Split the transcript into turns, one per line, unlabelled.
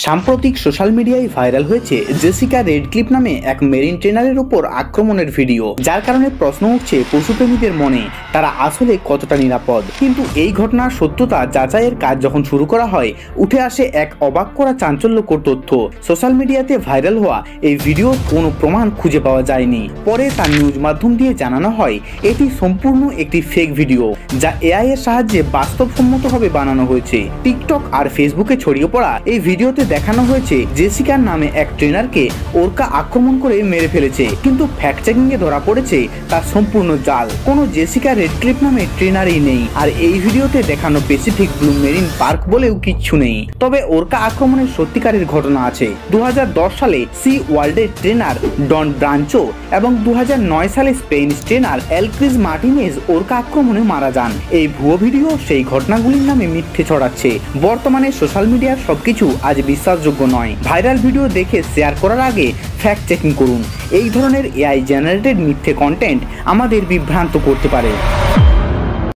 সাম্প্রতিক সোশ্যাল মিডিয়ায় ভাইরাল হয়েছে জেসিকা রেডক্লিফ নামে এক মেরিন ট্রেনারের উপর আক্রমণের ভিডিও, যার কারণে প্রশ্ন উঠছে পশুপ্রেমীদের মনে তারা আসলে কতটা নিরাপদ। কিন্তু এই ঘটনার সত্যতা যাচাইয়ের কাজ যখন শুরু করা হয়, উঠে আসে এক অবাক করা চাঞ্চল্যকর তথ্য। সোশ্যাল মিডিয়াতে ভাইরাল হওয়া এই ভিডিওর কোনো প্রমাণ খুঁজে পাওয়া যায়নি। পরে তার নিউজ মাধ্যম দিয়ে জানানো হয় এটি সম্পূর্ণ একটি ফেক ভিডিও, যা এআই এর সাহায্যে বাস্তবসম্মতভাবে বানানো হয়েছে। টিকটক আর ফেসবুকে ছড়িয়ে পড়া এই ভিডিওতে দেখানো হয়েছে জেসিকার নামে এক ট্রেনারকে ওরকা আক্রমণ করে মেরে ফেলেছে, কিন্তু ফ্যাক্ট চেকিং এ ধরা পড়েছে তা সম্পূর্ণ জাল। কোনো জেসিকা রেডক্লিফ নামে ট্রেনারই নেই, আর এই ভিডিওতে দেখানো প্যাসিফিক ব্লু মেরিন পার্ক বলেও কিচ্ছু নেই। তবে ওরকা আক্রমণের সত্যিকারের ঘটনা আছে। 2010 সালে সি ওয়ার্ল্ডের ট্রেনার ডন ব্রাঞ্চো এবং 2009 সালে স্পেনিশ ট্রেনার এলক্রিস মার্টিনেজ ওরকা আক্রমণে মারা যান। এই ভুয়ো ভিডিও সেই ঘটনাগুলির নামে মিথ্যে ছড়াচ্ছে। বর্তমানে সোশ্যাল মিডিয়ার সবকিছু আজ বিশ্বাসযোগ্য নয়। ভাইরাল ভিডিও দেখে শেয়ার করার আগে ফ্যাক্ট চেকিং করুন। এই ধরনের এআই জেনারেটেড মিথ্যে কন্টেন্ট আমাদের বিভ্রান্ত করতে পারে।